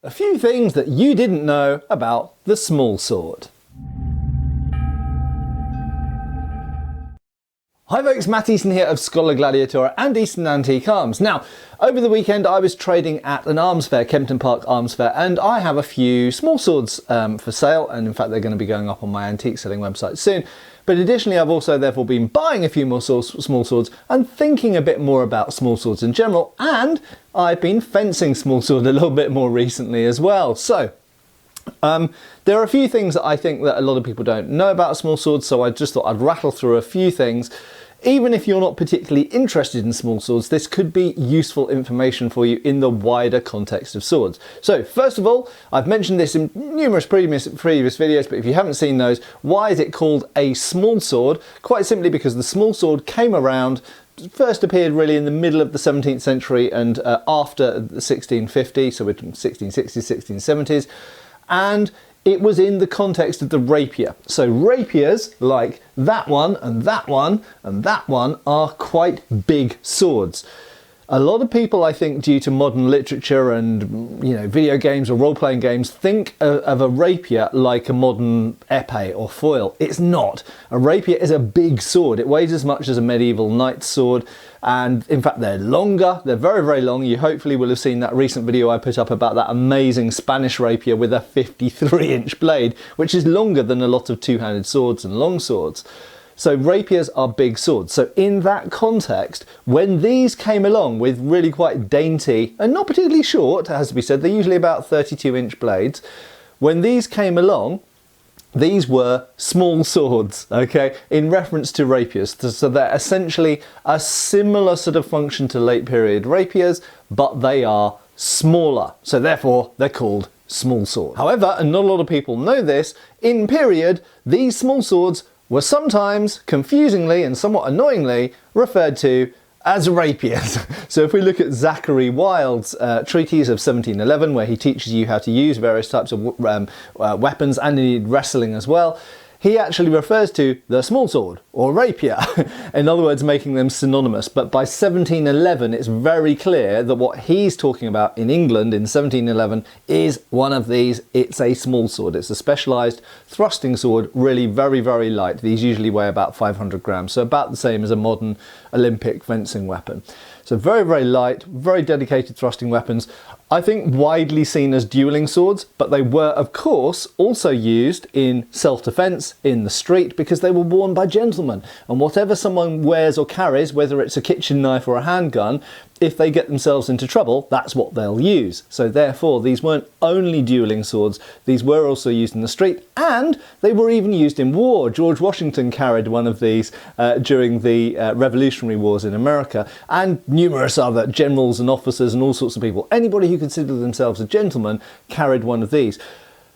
A few things that you didn't know about the small sword. Hi folks, Matt Easton here of Schola Gladiatoria and Easton Antique Arms. Now, over the weekend I was trading at an arms fair, Kempton Park Arms Fair, and I have a few small swords for sale, and in fact they're going to be going up on my antique selling website soon. But additionally I've also therefore been buying a few more small swords and thinking a bit more about small swords in general, and I've been fencing small sword a little bit more recently as well. So there are a few things that I think that a lot of people don't know about small swords, so I just thought I'd rattle through a few things. Even if you're not particularly interested in small swords, this could be useful information for you in the wider context of swords. So first of all, I've mentioned this in numerous previous videos, but if you haven't seen those, why is it called a small sword? Quite simply because the small sword came around, first appeared really in the middle of the 17th century and after 1650, so we're 1660s, 1670s, and it was in the context of the rapier. So rapiers, like that one and that one and that one, are quite big swords. A lot of people, I think, due to modern literature and video games or role-playing games, think of a rapier like a modern épée or foil. It's not. A rapier is a big sword. It weighs as much as a medieval knight's sword, and in fact they're longer. They're very, very long. You hopefully will have seen that recent video I put up about that amazing Spanish rapier with a 53-inch blade, which is longer than a lot of two-handed swords and long swords. So rapiers are big swords. So in that context, when these came along with really quite dainty and not particularly short, it has to be said, they're usually about 32-inch blades. When these came along, these were small swords, okay, in reference to rapiers. So they're essentially a similar sort of function to late period rapiers, but they are smaller. So therefore they're called small swords. However, and not a lot of people know this, in period, these small swords were sometimes, confusingly and somewhat annoyingly, referred to as rapiers. So if we look at Zachary Wilde's treatise of 1711, where he teaches you how to use various types of weapons and indeed wrestling as well, he actually refers to the small sword, or rapier, in other words making them synonymous. But by 1711 it's very clear that what he's talking about in England in 1711 is one of these. It's a small sword. It's a specialised thrusting sword, really very, very light. These usually weigh about 500 grams, so about the same as a modern Olympic fencing weapon. So very, very light, very dedicated thrusting weapons. I think widely seen as dueling swords, but they were of course also used in self-defense in the street because they were worn by gentlemen. And whatever someone wears or carries, whether it's a kitchen knife or a handgun, if they get themselves into trouble, that's what they'll use. So therefore, these weren't only dueling swords, these were also used in the street, and they were even used in war. George Washington carried one of these during the Revolutionary Wars in America, and numerous other generals and officers and all sorts of people. Anybody who considered themselves a gentleman carried one of these.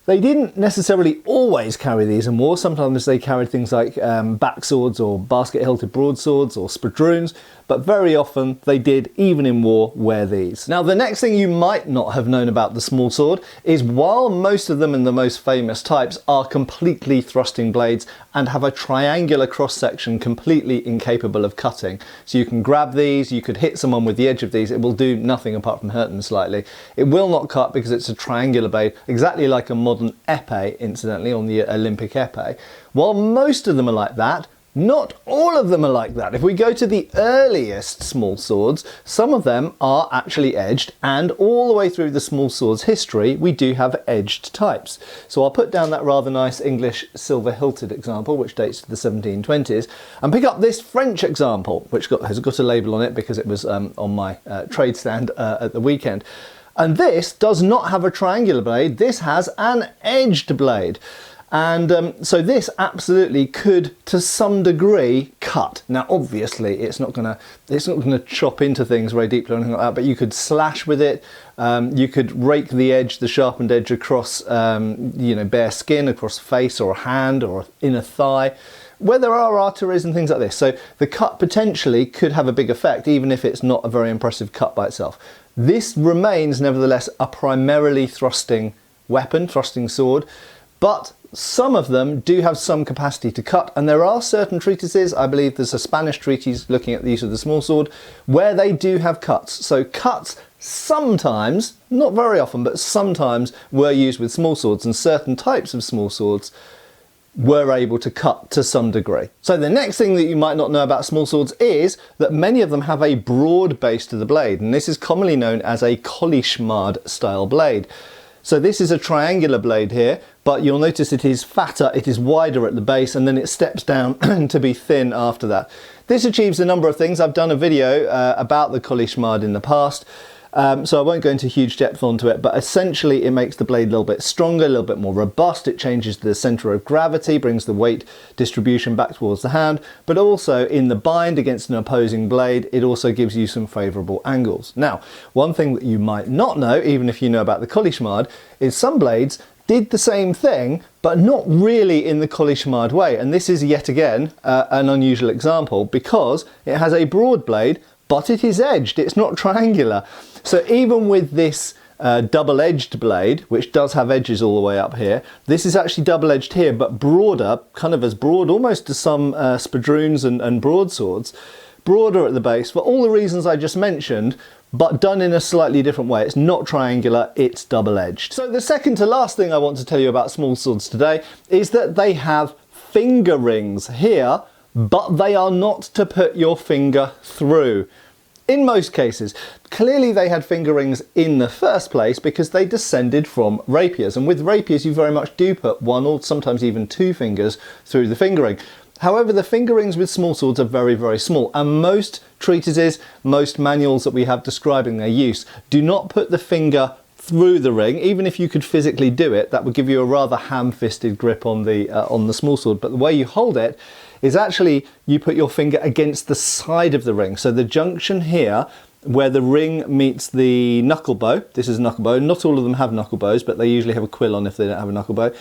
They didn't necessarily always carry these in war. Sometimes they carried things like back swords or basket-hilted broadswords or spadroons, but very often they did, even in war, wear these. Now, the next thing you might not have known about the small sword is while most of them and the most famous types are completely thrusting blades and have a triangular cross-section completely incapable of cutting. So you can grab these, you could hit someone with the edge of these, it will do nothing apart from hurt them slightly. It will not cut because it's a triangular blade, exactly like a modern épée, incidentally, on the Olympic épée. While most of them are like that, not all of them are like that. If we go to the earliest small swords, some of them are actually edged, and all the way through the small swords history, we do have edged types. So I'll put down that rather nice English silver-hilted example, which dates to the 1720s, and pick up this French example, which has got a label on it because it was on my trade stand at the weekend. And this does not have a triangular blade, this has an edged blade. And so this absolutely could, to some degree, cut. Now, obviously, it's not gonna chop into things very deeply or anything like that. But you could slash with it. You could rake the edge, the sharpened edge, across, bare skin, across face or a hand or inner thigh, where there are arteries and things like this. So the cut potentially could have a big effect, even if it's not a very impressive cut by itself. This remains, nevertheless, a primarily thrusting weapon, thrusting sword, but some of them do have some capacity to cut, and there are certain treatises, I believe there's a Spanish treatise looking at the use of the small sword, where they do have cuts. So cuts sometimes, not very often, but sometimes were used with small swords, and certain types of small swords were able to cut to some degree. So the next thing that you might not know about small swords is that many of them have a broad base to the blade, and this is commonly known as a Kolishmard style blade. So this is a triangular blade here, but you'll notice it is fatter, it is wider at the base, and then it steps down to be thin after that. This achieves a number of things. I've done a video about the Kolishmard in the past, so I won't go into huge depth onto it, but essentially it makes the blade a little bit stronger, a little bit more robust. It changes the center of gravity, brings the weight distribution back towards the hand, but also in the bind against an opposing blade, it also gives you some favorable angles. Now, one thing that you might not know, even if you know about the Kolishmard, is some blades did the same thing, but not really in the Kolishmard way. And this is yet again an unusual example, because it has a broad blade, but it is edged, it's not triangular. So even with this double-edged blade, which does have edges all the way up here, this is actually double-edged here, but broader, kind of as broad almost as some spadroons and broadswords, broader at the base for all the reasons I just mentioned, but done in a slightly different way. It's not triangular, it's double-edged. So the second to last thing I want to tell you about small swords today is that they have finger rings here, but they are not to put your finger through. In most cases. Clearly they had finger rings in the first place because they descended from rapiers, and with rapiers you very much do put one or sometimes even two fingers through the finger ring. However, the finger rings with small swords are very, very small, and most treatises, most manuals that we have describing their use do not put the finger through the ring. Even if you could physically do it, that would give you a rather ham-fisted grip on the small sword, but the way you hold it is actually you put your finger against the side of the ring. So the junction here where the ring meets the knuckle bow, this is a knuckle bow, not all of them have knuckle bows, but they usually have a quill on if they don't have a knuckle bow.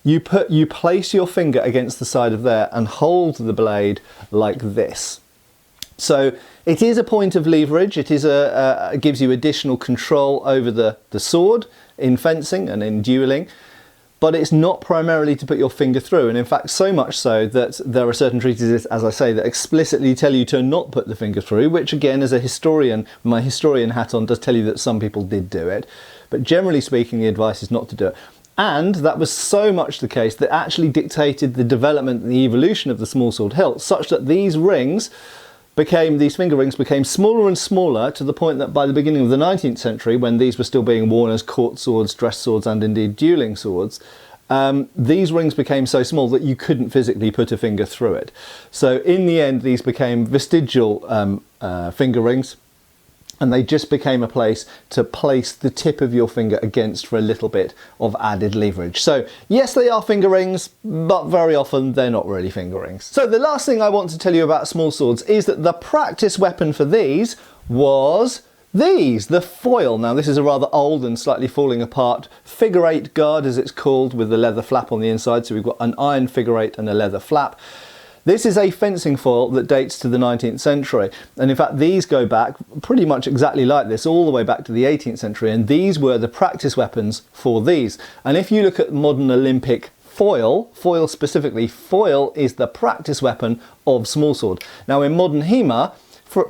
You place your finger against the side of there and hold the blade like this. So it is a point of leverage, it is it gives you additional control over the sword in fencing and in dueling, but it's not primarily to put your finger through. And in fact, so much so that there are certain treatises, as I say, that explicitly tell you to not put the finger through, which again, as a historian, my historian hat on, does tell you that some people did do it. But generally speaking, the advice is not to do it. And that was so much the case that actually dictated the development and the evolution of the small sword hilt, such that these rings these finger rings became smaller and smaller, to the point that by the beginning of the 19th century, when these were still being worn as court swords, dress swords, and indeed dueling swords, these rings became so small that you couldn't physically put a finger through it. So in the end, these became vestigial finger rings, and they just became a place to place the tip of your finger against for a little bit of added leverage. So yes, they are finger rings, but very often they're not really finger rings. So the last thing I want to tell you about small swords is that the practice weapon for these was the foil. Now this is a rather old and slightly falling apart figure eight guard, as it's called, with the leather flap on the inside. So we've got an iron figure eight and a leather flap. This is a fencing foil that dates to the 19th century, and in fact these go back pretty much exactly like this all the way back to the 18th century, and these were the practice weapons for these. And if you look at modern Olympic foil specifically, foil is the practice weapon of smallsword. Now in modern HEMA,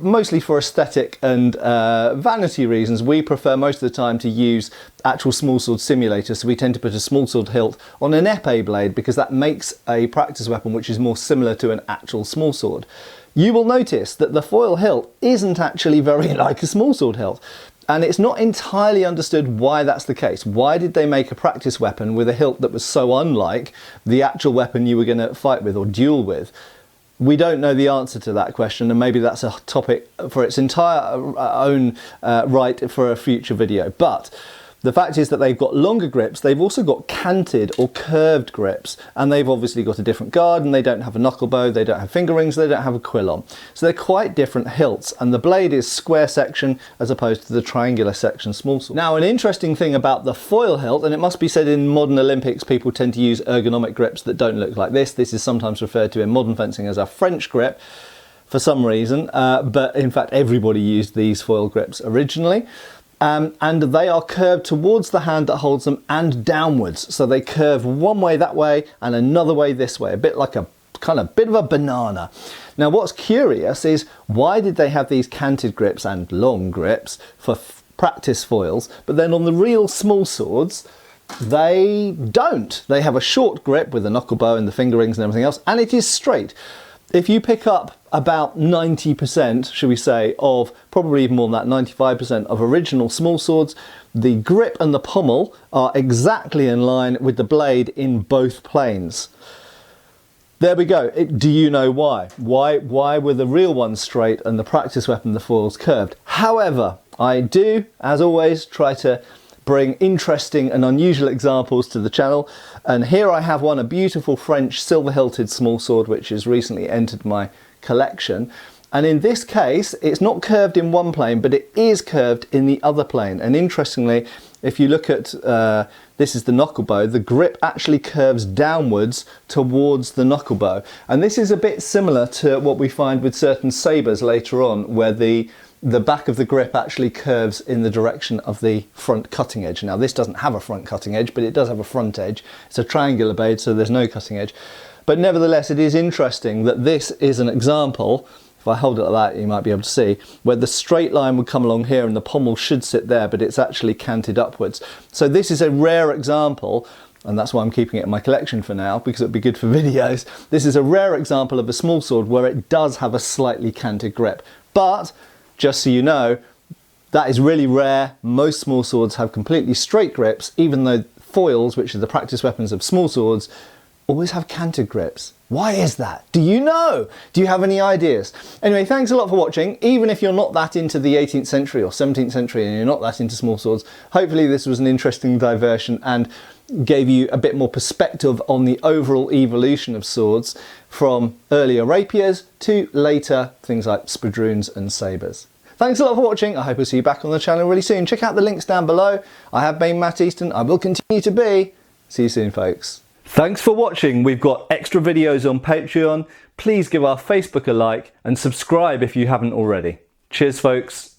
mostly for aesthetic and vanity reasons, we prefer most of the time to use actual smallsword simulators, so we tend to put a smallsword hilt on an épée blade because that makes a practice weapon which is more similar to an actual smallsword. You will notice that the foil hilt isn't actually very like a smallsword hilt, and it's not entirely understood why that's the case. Why did they make a practice weapon with a hilt that was so unlike the actual weapon you were going to fight with or duel with? We don't know the answer to that question, and maybe that's a topic for its entire own right for a future video. But the fact is that they've got longer grips, they've also got canted or curved grips, and they've obviously got a different guard, and they don't have a knuckle bow, they don't have finger rings, they don't have a quill on. So they're quite different hilts, and the blade is square section as opposed to the triangular section smallsword. Now, an interesting thing about the foil hilt, and it must be said in modern Olympics people tend to use ergonomic grips that don't look like this. This is sometimes referred to in modern fencing as a French grip for some reason, but in fact everybody used these foil grips originally. And they are curved towards the hand that holds them and downwards. So they curve one way that way and another way this way, a bit like a kind of bit of a banana. Now what's curious is, why did they have these canted grips and long grips for practice foils, but then on the real small swords, they don't. They have a short grip with the knuckle bow and the finger rings and everything else, and it is straight. If you pick up about 90%, should we say, of probably even more than that, 95% of original small swords, the grip and the pommel are exactly in line with the blade in both planes. There we go. Do you know why? Why were the real ones straight and the practice weapon, the foils, curved? However, I do, as always, try to bring interesting and unusual examples to the channel, and here I have one, a beautiful French silver-hilted small sword which has recently entered my collection, and in this case it's not curved in one plane but it is curved in the other plane. And interestingly, if you look at this is the knuckle bow, the grip actually curves downwards towards the knuckle bow, and this is a bit similar to what we find with certain sabres later on, where the back of the grip actually curves in the direction of the front cutting edge. Now this doesn't have a front cutting edge, but it does have a front edge. It's a triangular blade, so there's no cutting edge. But nevertheless, it is interesting that this is an example, if I hold it like that you might be able to see, where the straight line would come along here and the pommel should sit there, but it's actually canted upwards. So this is a rare example, and that's why I'm keeping it in my collection for now, because it'd be good for videos. This is a rare example of a small sword where it does have a slightly canted grip. But just so you know, that is really rare. Most small swords have completely straight grips, even though foils, which are the practice weapons of small swords, always have canted grips. Why is that? Do you know? Do you have any ideas? Anyway, thanks a lot for watching. Even if you're not that into the 18th century or 17th century and you're not that into small swords, hopefully this was an interesting diversion and gave you a bit more perspective on the overall evolution of swords from earlier rapiers to later things like spadroons and sabres. Thanks a lot for watching. I hope I'll see you back on the channel really soon. Check out the links down below. I have been Matt Easton. I will continue to be. See you soon, folks. Thanks for watching. We've got extra videos on Patreon. Please give our Facebook a like and subscribe if you haven't already. Cheers, folks.